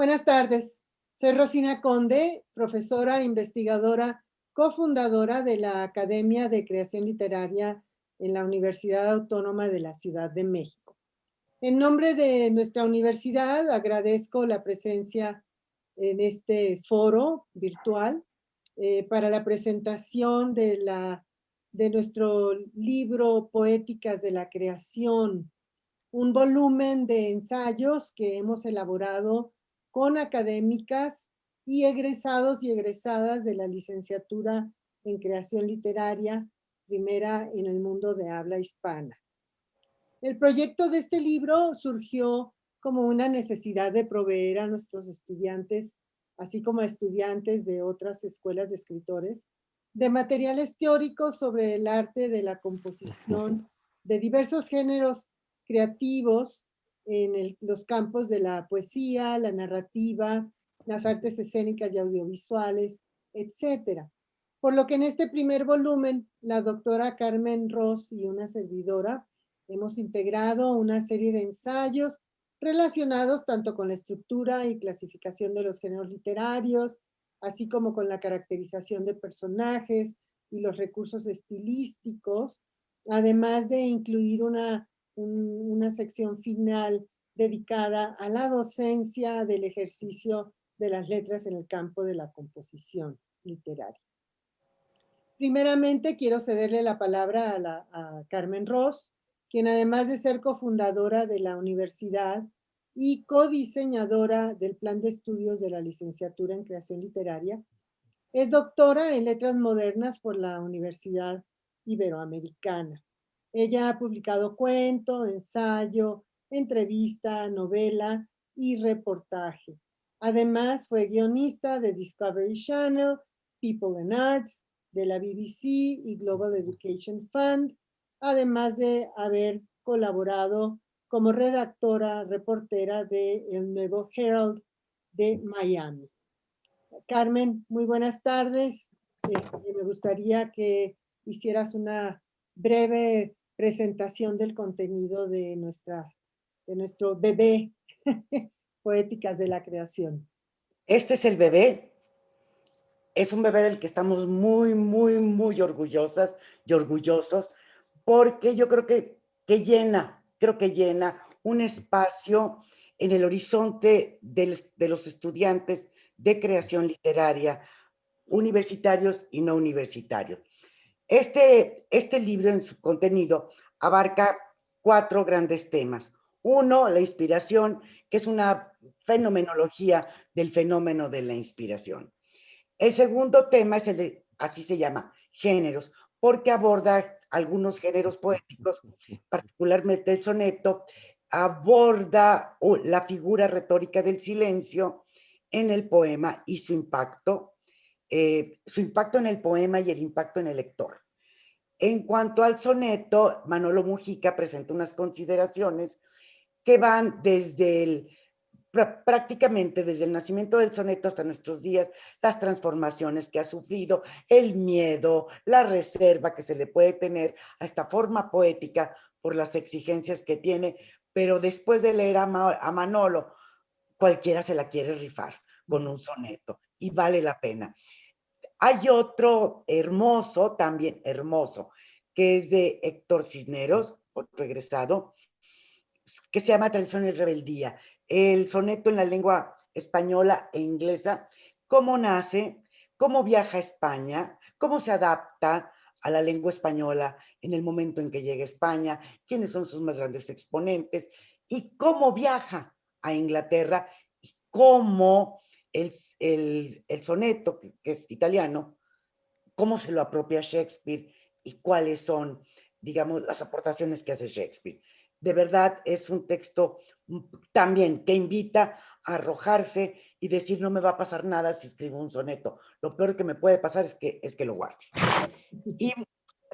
Buenas tardes. Soy Rosina Conde, profesora, investigadora, cofundadora de la Academia de Creación Literaria en la Universidad Autónoma de la Ciudad de México. En nombre de nuestra universidad, agradezco la presencia en este foro virtual para la presentación de nuestro libro Poéticas de la Creación, un volumen de ensayos que hemos elaborado con académicas y egresados y egresadas de la licenciatura en creación literaria, primera en el mundo de habla hispana. El proyecto de este libro surgió como una necesidad de proveer a nuestros estudiantes, así como a estudiantes de otras escuelas de escritores, de materiales teóricos sobre el arte de la composición de diversos géneros creativos en los campos de la poesía, la narrativa, las artes escénicas y audiovisuales, etcétera. Por lo que en este primer volumen, la doctora Carmen Ross y una servidora hemos integrado una serie de ensayos relacionados tanto con la estructura y clasificación de los géneros literarios, así como con la caracterización de personajes y los recursos estilísticos, además de incluir una sección final dedicada a la docencia del ejercicio de las letras en el campo de la composición literaria. Primeramente, quiero cederle la palabra a Carmen Ross, quien además de ser cofundadora de la universidad y codiseñadora del plan de estudios de la licenciatura en creación literaria, es doctora en letras modernas por la Universidad Iberoamericana. Ella ha publicado cuento, ensayo, entrevista, novela y reportaje. Además, fue guionista de Discovery Channel, People and Arts, de la BBC y Global Education Fund, además de haber colaborado como redactora, reportera de El Nuevo Herald de Miami. Carmen, muy buenas tardes. Me gustaría que hicieras una breve presentación del contenido de nuestro bebé, Poéticas de la Creación. Este es el bebé. Es un bebé del que estamos muy orgullosas y orgullosos, porque yo creo que llena un espacio en el horizonte de los estudiantes de creación literaria, universitarios y no universitarios. Este libro en su contenido abarca 4 grandes temas. Uno, la inspiración, que es una fenomenología del fenómeno de la inspiración. El segundo tema es así se llama, géneros, porque aborda algunos géneros poéticos, particularmente el soneto, aborda la figura retórica del silencio en el poema y su impacto en el poema y el impacto en el lector. En cuanto al soneto, Manolo Mujica presenta unas consideraciones que van prácticamente desde el nacimiento del soneto hasta nuestros días, las transformaciones que ha sufrido, el miedo, la reserva que se le puede tener a esta forma poética por las exigencias que tiene, pero después de leer a Manolo, cualquiera se la quiere rifar con un soneto y vale la pena. Hay otro hermoso, también hermoso, que es de Héctor Cisneros, otro egresado, que se llama Tradición y Rebeldía. El soneto en la lengua española e inglesa, cómo nace, cómo viaja a España, cómo se adapta a la lengua española en el momento en que llega a España, quiénes son sus más grandes exponentes y cómo viaja a Inglaterra y cómo el soneto, que es italiano, cómo se lo apropia Shakespeare y cuáles son, digamos, las aportaciones que hace Shakespeare. De verdad es un texto también que invita a arrojarse y decir no me va a pasar nada si escribo un soneto. Lo peor que me puede pasar es que lo guarde. Y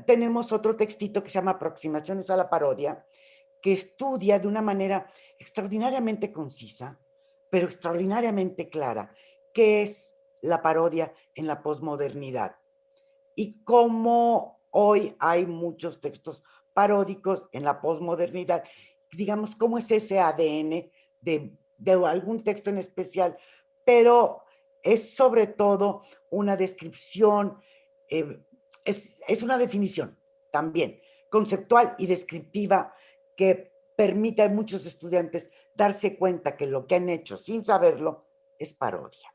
tenemos otro textito que se llama Aproximaciones a la parodia, que estudia de una manera extraordinariamente concisa, pero extraordinariamente clara, qué es la parodia en la posmodernidad y cómo hoy hay muchos textos paródicos en la posmodernidad. Digamos, cómo es ese ADN de de algún texto en especial, pero es sobre todo una descripción, es una definición también conceptual y descriptiva que permite a muchos estudiantes darse cuenta que lo que han hecho sin saberlo es parodia.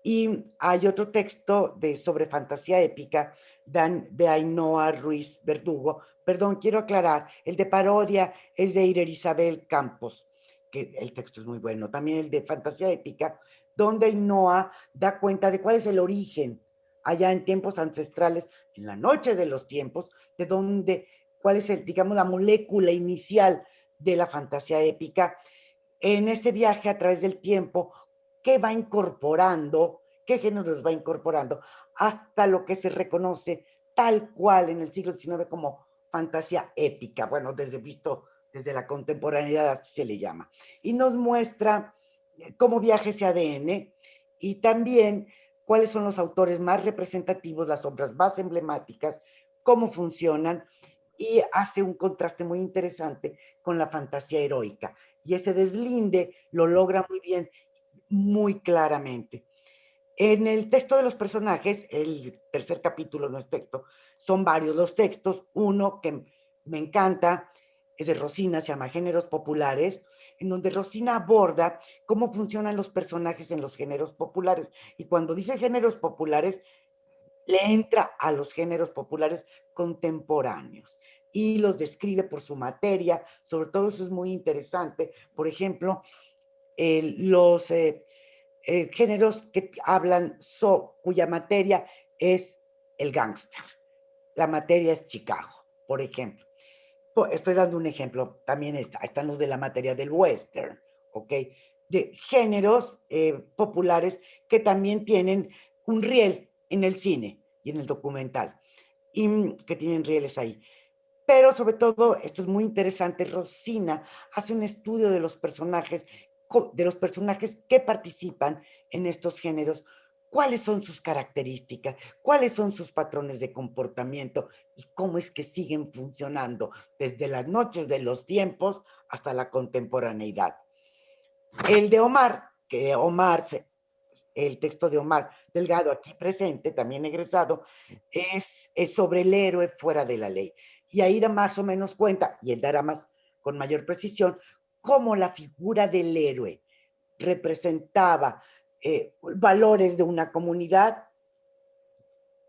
Y hay otro texto sobre fantasía épica de Ainhoa Ruiz Verdugo. Perdón, quiero aclarar, el de parodia es de Irer Isabel Campos, que el texto es muy bueno. También el de fantasía épica, donde Ainhoa da cuenta de cuál es el origen allá en tiempos ancestrales, en la noche de los tiempos, de dónde, cuál es el, digamos, la molécula inicial de la fantasía épica en este viaje a través del tiempo, qué va incorporando, qué géneros va incorporando, hasta lo que se reconoce tal cual en el siglo XIX como fantasía épica, bueno, desde la contemporaneidad así se le llama. Y nos muestra cómo viaja ese ADN y también cuáles son los autores más representativos, las obras más emblemáticas, cómo funcionan, y hace un contraste muy interesante con la fantasía heroica. Y ese deslinde lo logra muy bien, muy claramente. En el texto de los personajes, el tercer capítulo no es texto, son varios los textos. Uno que me encanta es de Rosina, se llama Géneros Populares, en donde Rosina aborda cómo funcionan los personajes en los géneros populares. Y cuando dice géneros populares, le entra a los géneros populares contemporáneos y los describe por su materia. Sobre todo eso es muy interesante. Por ejemplo, los géneros que hablan cuya materia es el gángster. La materia es Chicago, por ejemplo. Estoy dando un ejemplo. También están los de la materia del western, ¿ok? De géneros populares que también tienen un riel en el cine y en el documental, y que tienen rieles ahí. Pero sobre todo, esto es muy interesante, Rosina hace un estudio de los personajes que participan en estos géneros, cuáles son sus características, cuáles son sus patrones de comportamiento y cómo es que siguen funcionando desde las noches de los tiempos hasta la contemporaneidad. El de Omar, el texto de Omar Delgado, aquí presente, también egresado, es sobre el héroe fuera de la ley. Y ahí da más o menos cuenta, y él dará más con mayor precisión, cómo la figura del héroe representaba valores de una comunidad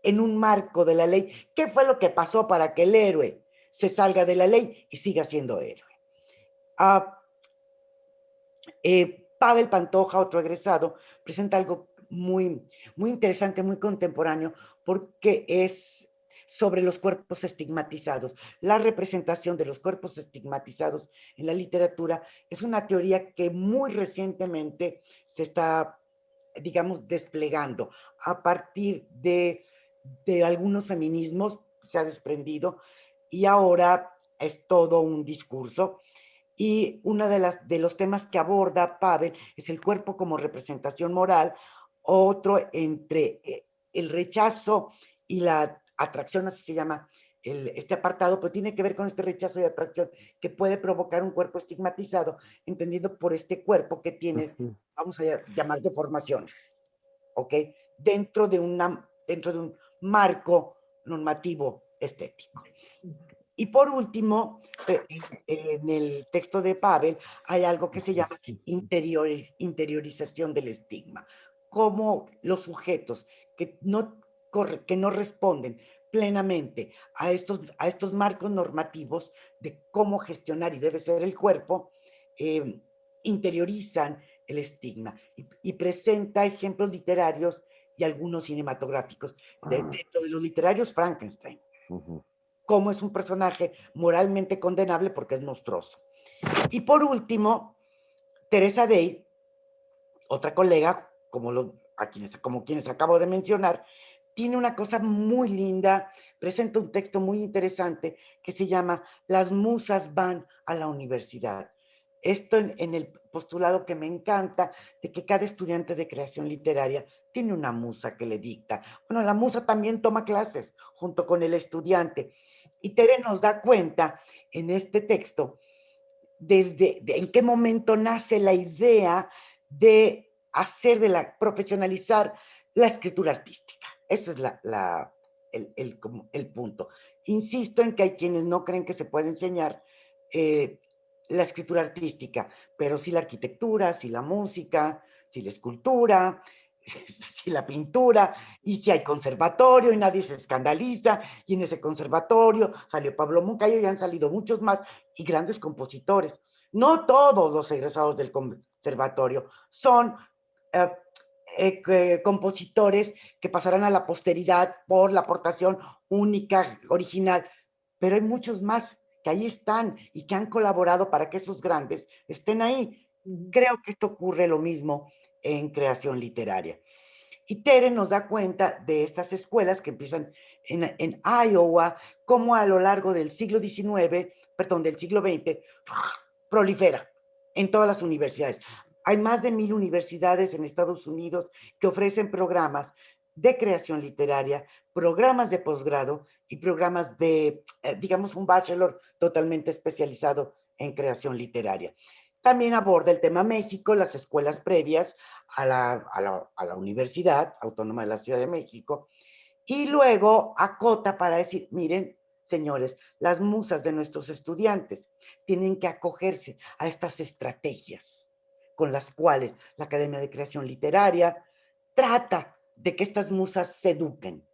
en un marco de la ley. ¿Qué fue lo que pasó para que el héroe se salga de la ley y siga siendo héroe? Pavel Pantoja, otro egresado, presenta algo muy, muy interesante, muy contemporáneo, porque es sobre los cuerpos estigmatizados. La representación de los cuerpos estigmatizados en la literatura es una teoría que muy recientemente se está, digamos, desplegando a partir de algunos feminismos, se ha desprendido, y ahora es todo un discurso. Y uno de los temas que aborda Pavel es el cuerpo como representación moral, otro entre el rechazo y la atracción, así se llama este apartado, pero tiene que ver con este rechazo y atracción que puede provocar un cuerpo estigmatizado, entendido por este cuerpo que tiene, vamos a llamar deformaciones, ¿ok? Dentro de un marco normativo estético. Y por último, en el texto de Pavel hay algo que se llama interiorización del estigma, como los sujetos que no responden plenamente a estos marcos normativos de cómo gestionar y debe ser el cuerpo, interiorizan el estigma y presenta ejemplos literarios y algunos cinematográficos. Dentro de los literarios, Frankenstein. Cómo es un personaje moralmente condenable porque es monstruoso. Y por último, Teresa Day, otra colega, como quienes acabo de mencionar, tiene una cosa muy linda, presenta un texto muy interesante que se llama Las musas van a la universidad. Esto en el postulado que me encanta, de que cada estudiante de creación literaria tiene una musa que le dicta. Bueno, la musa también toma clases junto con el estudiante. Y Tere nos da cuenta en este texto en qué momento nace la idea de profesionalizar la escritura artística. Ese es como el punto. Insisto en que hay quienes no creen que se puede enseñar la escritura artística, pero sí la arquitectura, sí la música, sí la escultura, sí la pintura, y si hay conservatorio y nadie se escandaliza, y en ese conservatorio salió Pablo Moncayo y han salido muchos más y grandes compositores. No todos los egresados del conservatorio son compositores que pasarán a la posteridad por la aportación única, original, pero hay muchos más que ahí están y que han colaborado para que esos grandes estén ahí. Creo que esto ocurre lo mismo en creación literaria. Y Tere nos da cuenta de estas escuelas que empiezan en Iowa, cómo a lo largo del siglo XIX, perdón, del siglo XX, prolifera en todas las universidades. Hay más de 1000 universidades en Estados Unidos que ofrecen programas de creación literaria, programas de posgrado y programas de, digamos, un bachelor totalmente especializado en creación literaria. También aborda el tema México, las escuelas previas a la Universidad Autónoma de la Ciudad de México, y luego acota para decir, miren, señores, las musas de nuestros estudiantes tienen que acogerse a estas estrategias con las cuales la Academia de Creación Literaria trata de que estas musas se eduquen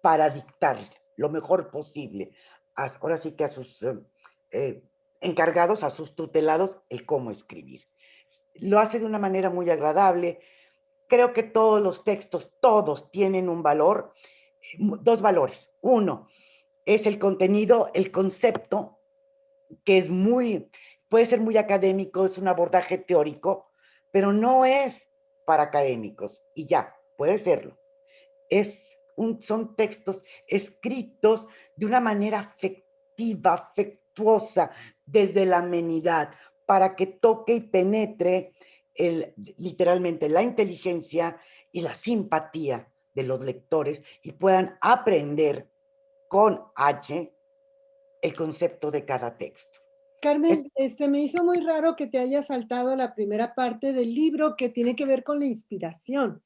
para dictar lo mejor posible, ahora sí que a sus encargados, a sus tutelados, el cómo escribir. Lo hace de una manera muy agradable. Creo que todos los textos, todos tienen un valor, dos valores. Uno es el contenido, el concepto, que es puede ser muy académico, es un abordaje teórico, pero no es para académicos, y ya, puede serlo. Son textos escritos de una manera afectiva, afectuosa, desde la amenidad, para que toque y penetre literalmente la inteligencia y la simpatía de los lectores y puedan aprender con H el concepto de cada texto. Carmen, se me hizo muy raro que te hayas saltado la primera parte del libro que tiene que ver con la inspiración.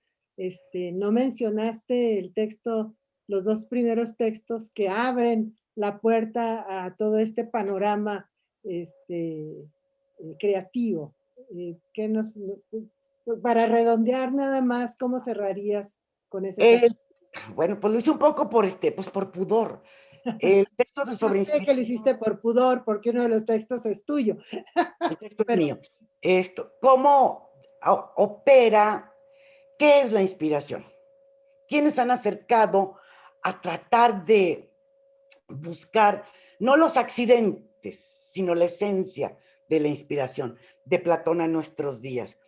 No mencionaste el texto, los dos primeros textos que abren la puerta a todo este panorama creativo. Para redondear nada más, ¿cómo cerrarías con ese texto? Bueno, pues lo hice un poco pues por pudor. El texto de Yo sobre sé que lo inspiración, hiciste por pudor, porque uno de los textos es tuyo. el texto es Pero mío. ¿Cómo opera? ¿Qué es la inspiración? ¿Quiénes han acercado a tratar de buscar no los accidentes, sino la esencia de la inspiración de Platón a nuestros días?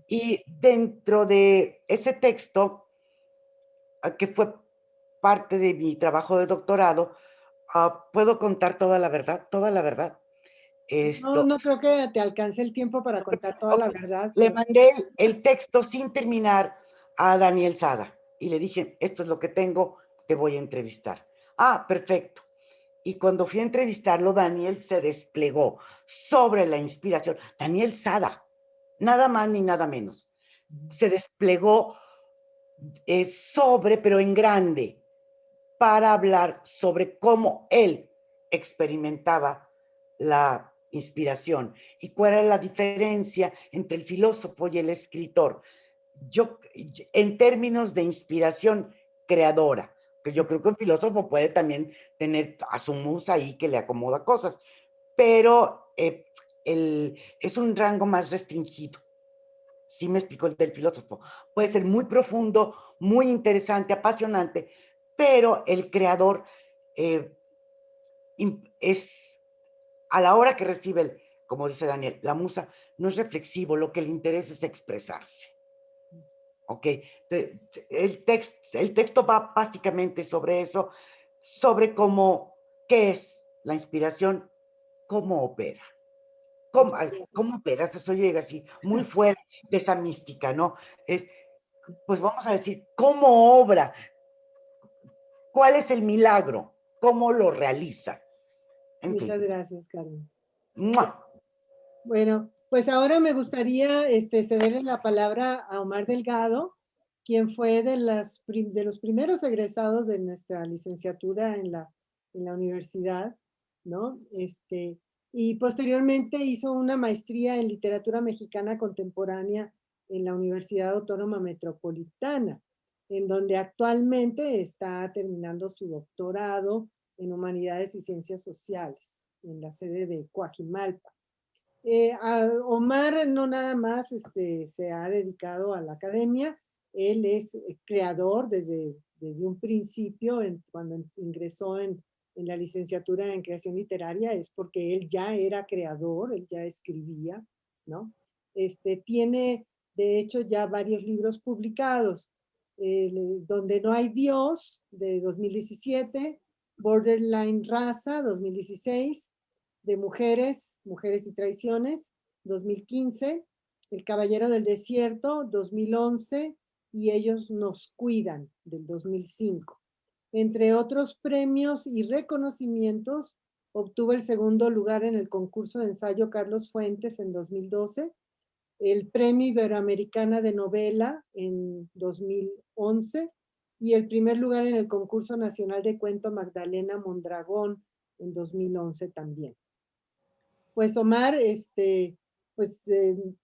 Y dentro de ese texto, que fue parte de mi trabajo de doctorado, puedo contar toda la verdad, toda la verdad. no creo que te alcance el tiempo para contar toda la Okay. verdad, Le pero mandé el texto sin terminar a Daniel Sada y le dije, esto es lo que tengo, te voy a entrevistar. Ah, perfecto. Y cuando fui a entrevistarlo, Daniel se desplegó sobre la inspiración. Daniel Sada, nada más ni nada menos. Se desplegó pero en grande, para hablar sobre cómo él experimentaba la inspiración y cuál era la diferencia entre el filósofo y el escritor. En términos de inspiración creadora, que yo creo que un filósofo puede también tener a su musa ahí que le acomoda cosas, pero es un rango más restringido. Sí me explicó el del filósofo. Puede ser muy profundo, muy interesante, apasionante, pero el creador es, a la hora que recibe, como dice Daniel, la musa, no es reflexivo, lo que le interesa es expresarse. ¿Ok? El texto va básicamente sobre eso, sobre qué es la inspiración, cómo opera. ¿Cómo opera? Eso llega así, muy fuera de esa mística, ¿no? Pues vamos a decir, ¿cómo obra? ¿Cuál es el milagro? ¿Cómo lo realiza? En muchas fin. gracias, Carmen. ¡Mua! Bueno, pues ahora me gustaría cederle la palabra a Omar Delgado, quien fue de los primeros egresados de nuestra licenciatura en la universidad, ¿no? Y posteriormente hizo una maestría en literatura mexicana contemporánea en la Universidad Autónoma Metropolitana, en donde actualmente está terminando su doctorado en Humanidades y Ciencias Sociales, en la sede de Coajimalpa. Omar no nada más se ha dedicado a la academia, él es creador desde un principio, cuando ingresó en la licenciatura en creación literaria, es porque él ya era creador, él ya escribía, ¿no? Tiene, de hecho, ya varios libros publicados, Donde no hay Dios, de 2017, Borderline Raza, 2016, de Mujeres, Mujeres y Traiciones, 2015, El Caballero del Desierto, 2011, y Ellos nos cuidan, del 2005. Entre otros premios y reconocimientos, obtuvo el segundo lugar en el concurso de ensayo Carlos Fuentes en 2012, el Premio Iberoamericana de Novela en 2011 y el primer lugar en el concurso nacional de cuento Magdalena Mondragón en 2011 también. Pues Omar, pues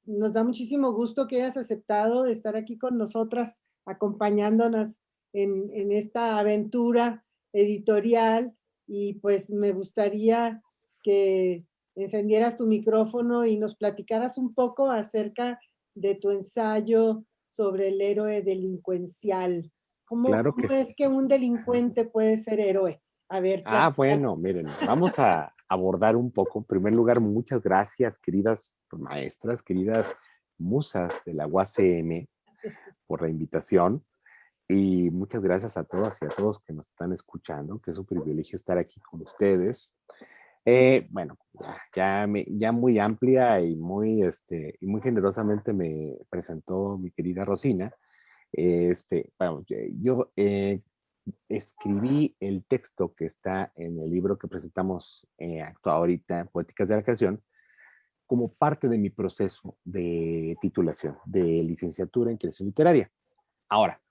nos da muchísimo gusto que hayas aceptado estar aquí con nosotras, acompañándonos en esta aventura editorial, y pues me gustaría que encendieras tu micrófono y nos platicaras un poco acerca de tu ensayo sobre el héroe delincuencial. Claro ¿Cómo que es que sí. un delincuente puede ser héroe? A ver, Bueno, miren, vamos a abordar un poco. En primer lugar, muchas gracias, queridas maestras, queridas musas de la UACM, por la invitación. Y muchas gracias a todas y a todos que nos están escuchando, que es un privilegio estar aquí con ustedes. Bueno, ya muy amplia y muy generosamente me presentó mi querida Rosina. Bueno, yo escribí el texto que está en el libro que presentamos ahorita, Poéticas de la Creación, como parte de mi proceso de titulación de licenciatura en creación literaria. Ahora,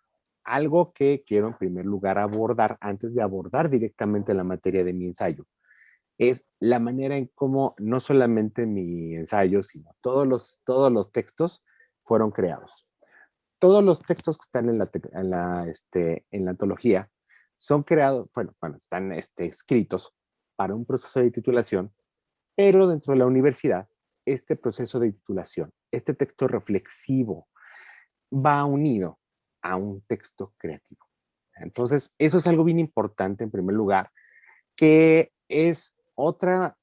algo que quiero en primer lugar abordar, antes de abordar directamente la materia de mi ensayo, es la manera en cómo no solamente mi ensayo, sino todos los textos fueron creados. Todos los textos que están en la antología son creados, bueno están escritos para un proceso de titulación, pero dentro de la universidad, este proceso de titulación, este texto reflexivo, va unido a un texto creativo. Entonces, eso es algo bien importante en primer lugar, que es otra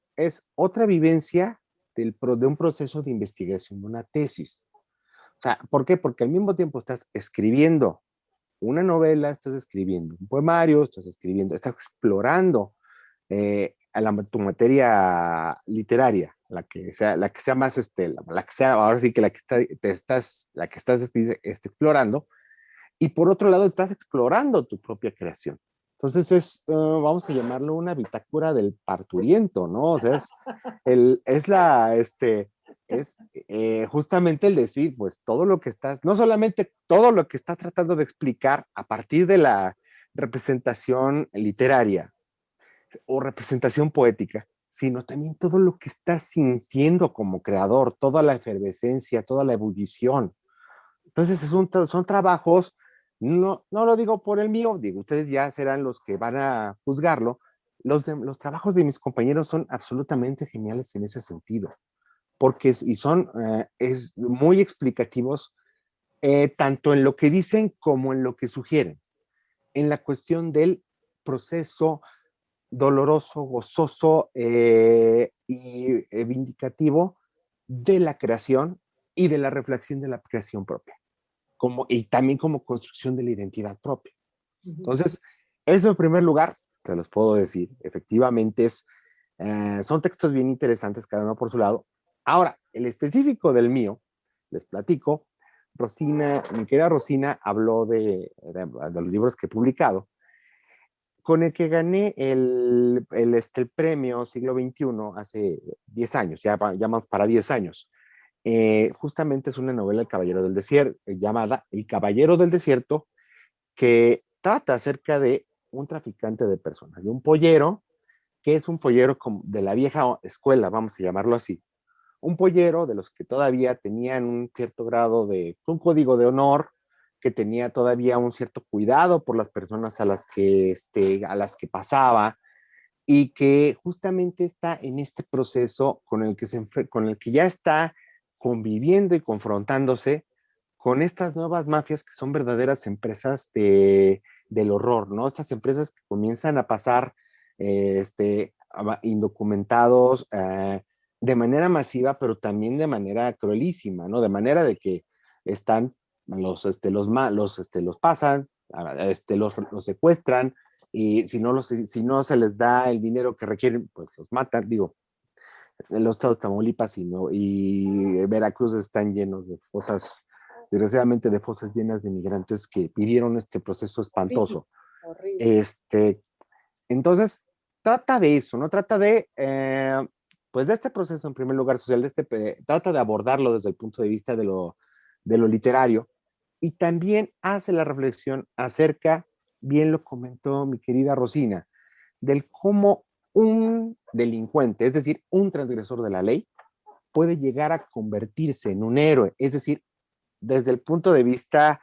vivencia de un proceso de investigación, de una tesis. O sea, ¿por qué? Porque al mismo tiempo estás escribiendo una novela, estás escribiendo un poemario, estás explorando tu materia literaria, la que sea más, la que sea, ahora sí que la que estás explorando, y por otro lado estás explorando tu propia creación. Entonces vamos a llamarlo una bitácora del parturiento, ¿no? O sea, es justamente el decir, pues todo lo que no solamente todo lo que estás tratando de explicar a partir de la representación literaria o representación poética, sino también todo lo que estás sintiendo como creador, toda la efervescencia, toda la ebullición. Entonces son trabajos, no lo digo por el mío, digo, ustedes ya serán los que van a juzgarlo. Los trabajos de mis compañeros son absolutamente geniales en ese sentido, porque son es muy explicativos, tanto en lo que dicen como en lo que sugieren, en la cuestión del proceso doloroso, gozoso y vindicativo de la creación y de la reflexión de la creación propia, y también como construcción de la identidad propia. Entonces, eso en primer lugar, te los puedo decir, efectivamente son textos bien interesantes, cada uno por su lado. Ahora, el específico del mío, les platico, mi querida Rosina habló de los libros que he publicado. con el que gané el premio siglo XXI hace 10 años, ya vamos para 10 años. Justamente es una novela, El Caballero del Desierto, llamada El Caballero del Desierto, que trata acerca de un traficante de personas, de un pollero, que es un pollero de la vieja escuela, vamos a llamarlo así. Un pollero de los que todavía tenían un cierto grado un código de honor, que tenía todavía un cierto cuidado por las personas a las que pasaba, y que justamente está en este proceso con el que ya está conviviendo y confrontándose con estas nuevas mafias que son verdaderas empresas del horror, ¿no? Estas empresas que comienzan a pasar indocumentados de manera masiva, pero también de manera cruelísima, ¿no? De manera de que están los pasan, los secuestran, y si no se les da el dinero que requieren, pues los matan. Digo, los estados de Tamaulipas y Veracruz están llenos de fosas, desgraciadamente de fosas llenas de migrantes que vivieron este proceso espantoso. Horrible. Entonces, trata de eso, ¿no? Trata pues de este proceso en primer lugar social, trata de abordarlo desde el punto de vista de lo literario, y también hace la reflexión acerca, bien lo comentó mi querida Rosina, del cómo un delincuente, es decir, un transgresor de la ley, puede llegar a convertirse en un héroe. Es decir, desde el punto de vista,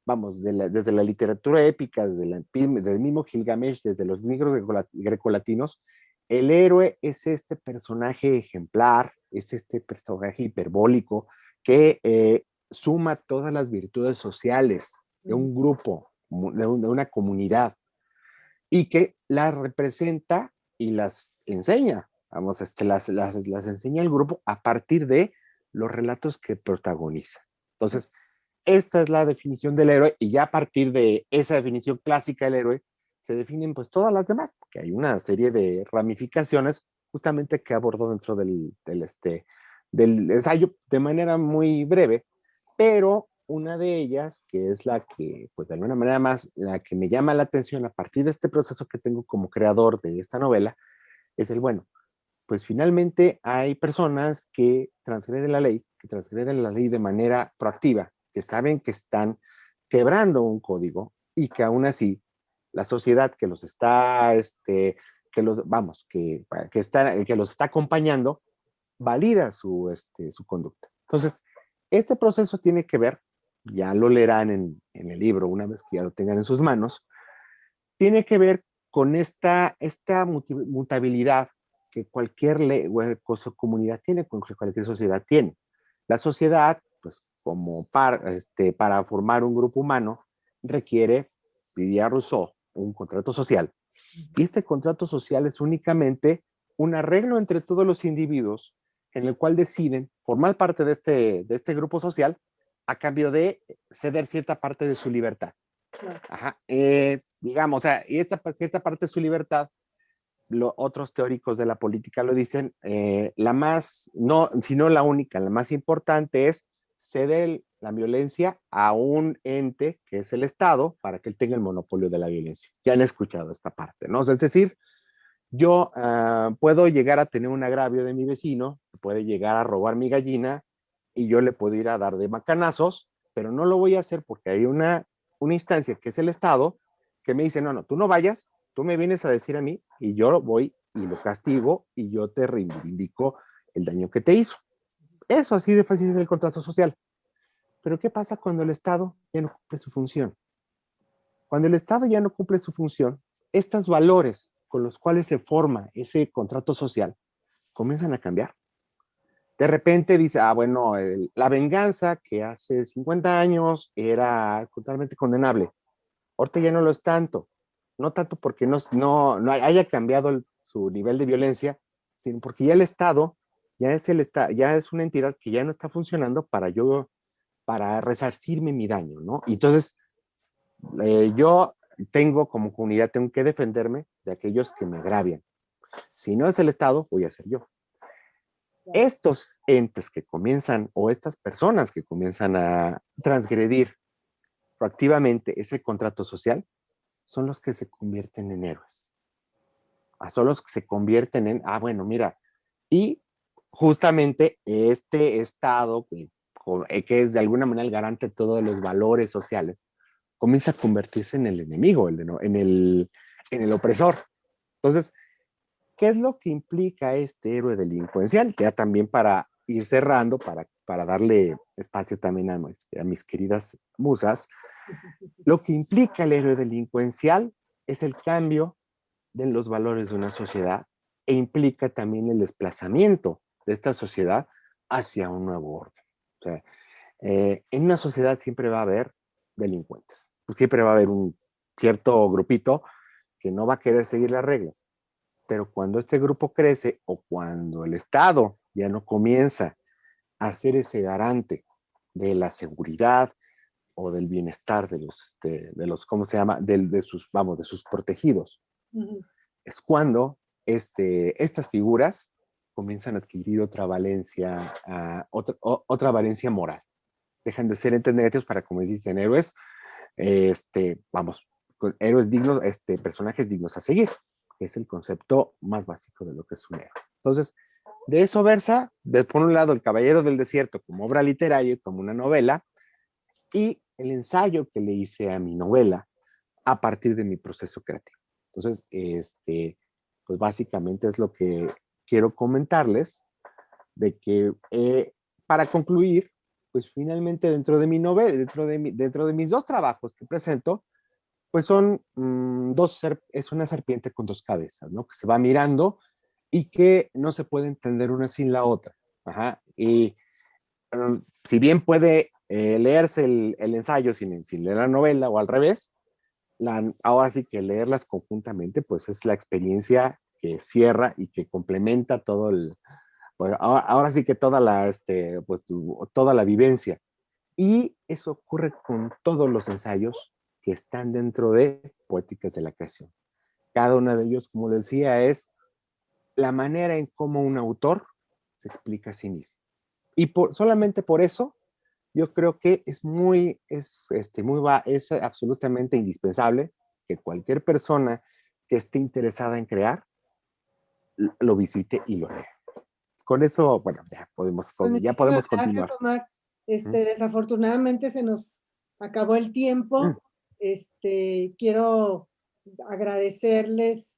vamos, desde la literatura épica, desde el mismo Gilgamesh, desde los micros grecolatinos, el héroe es este personaje ejemplar, es este personaje hiperbólico que suma todas las virtudes sociales de un grupo, de una comunidad, y que las representa y las enseña. Vamos, las enseña el grupo a partir de los relatos que protagoniza. Entonces, esta es la definición del héroe, y ya a partir de esa definición clásica del héroe se definen pues todas las demás, porque hay una serie de ramificaciones justamente que abordó dentro del ensayo de manera muy breve, pero una de ellas, que es la que, pues de alguna manera más, la que me llama la atención a partir de este proceso que tengo como creador de esta novela, es bueno, pues finalmente hay personas que transgreden la ley de manera proactiva, que saben que están quebrando un código, y que aún así la sociedad que los está, que los está acompañando, valida su conducta. Entonces, este proceso tiene que ver, ya lo leerán en el libro una vez que ya lo tengan en sus manos, tiene que ver con esta mutabilidad que cualquier comunidad tiene, cualquier sociedad tiene. La sociedad, pues como para formar un grupo humano, requiere, diría Rousseau, un contrato social. Y este contrato social es únicamente un arreglo entre todos los individuos en el cual deciden formar parte de este grupo social a cambio de ceder cierta parte de su libertad. Ajá. Digamos, o sea, y cierta parte de su libertad, otros teóricos de la política lo dicen, la más, no, sino la única, la más importante es ceder la violencia a un ente que es el Estado para que él tenga el monopolio de la violencia. Ya han escuchado esta parte, ¿no? O sea, es decir, yo puedo llegar a tener un agravio de mi vecino, puede llegar a robar mi gallina, y yo le puedo ir a dar de macanazos, pero no lo voy a hacer porque hay una instancia que es el Estado que me dice, no, no, tú no vayas, tú me vienes a decir a mí y yo voy y lo castigo y yo te reivindico el daño que te hizo. Eso así de fácil es el contrato social. Pero ¿qué pasa cuando el Estado ya no cumple su función? Cuando el Estado ya no cumple su función, estos valores con los cuales se forma ese contrato social comienzan a cambiar. De repente dice, bueno, la venganza que hace 50 años era totalmente condenable, ahorita ya no lo es tanto. No tanto porque no haya cambiado su nivel de violencia, sino porque ya el Estado ya es una entidad que ya no está funcionando para resarcirme mi daño, ¿no? Y entonces, yo como comunidad, tengo que defenderme de aquellos que me agravian. Si no es el Estado, voy a ser yo. Estos entes que comienzan, o estas personas que comienzan a transgredir proactivamente ese contrato social, son los que se convierten en héroes. Son los que se convierten en, bueno, mira, y justamente este Estado, que es de alguna manera el garante de todos los valores sociales, comienza a convertirse en el enemigo, en el opresor. Entonces, ¿qué es lo que implica este héroe delincuencial? Ya también para ir cerrando, para darle espacio también a mis queridas musas, lo que implica el héroe delincuencial es el cambio de los valores de una sociedad e implica también el desplazamiento de esta sociedad hacia un nuevo orden. O sea, en una sociedad siempre va a haber delincuentes, pues siempre va a haber un cierto grupito que no va a querer seguir las reglas, pero cuando este grupo crece o cuando el Estado ya no comienza a ser ese garante de la seguridad o del bienestar de los ¿cómo se llama? De sus protegidos, es cuando estas figuras comienzan a adquirir otra valencia, otra valencia moral. Dejan de ser entes negativos para, como dicen, héroes, héroes dignos, personajes dignos a seguir, que es el concepto más básico de lo que es un héroe. Entonces, de eso versa, por un lado, El Caballero del Desierto como obra literaria, como una novela, y el ensayo que le hice a mi novela a partir de mi proceso creativo. Entonces, pues básicamente es lo que quiero comentarles, de que para concluir, pues finalmente dentro de mi novela, dentro de mis dos trabajos que presento, pues son es una serpiente con dos cabezas, ¿no? Que se va mirando y que no se puede entender una sin la otra. Ajá. Y si bien puede leerse el ensayo sin leer la novela o al revés, ahora sí que leerlas conjuntamente, pues es la experiencia que cierra y que complementa todo pues ahora sí que pues toda la vivencia. Y eso ocurre con todos los ensayos que están dentro de Poéticas de la Creación. Cada uno de ellos, como les decía, es la manera en cómo un autor se explica a sí mismo. Y solamente por eso, yo creo que es absolutamente indispensable que cualquier persona que esté interesada en crear lo visite y lo lea. Con eso, bueno, ya Pues podemos muchísimas gracias, continuar. Omar. Desafortunadamente se nos acabó el tiempo. Quiero agradecerles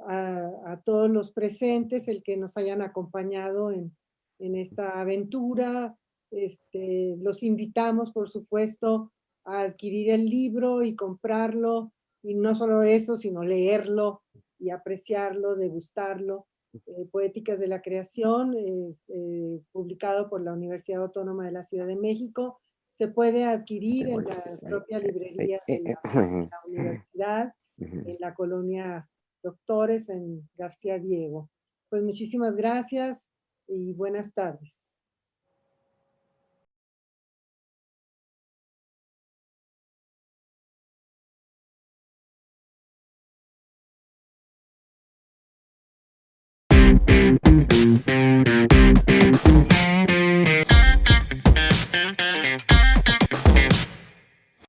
a todos los presentes el que nos hayan acompañado en esta aventura. Los invitamos, por supuesto, a adquirir el libro y comprarlo, y no solo eso, sino leerlo y apreciarlo, degustarlo. Poéticas de la Creación, publicado por la Universidad Autónoma de la Ciudad de México. Se puede adquirir en la propia librería de la universidad, en la colonia Doctores, en García Diego. Pues muchísimas gracias y buenas tardes.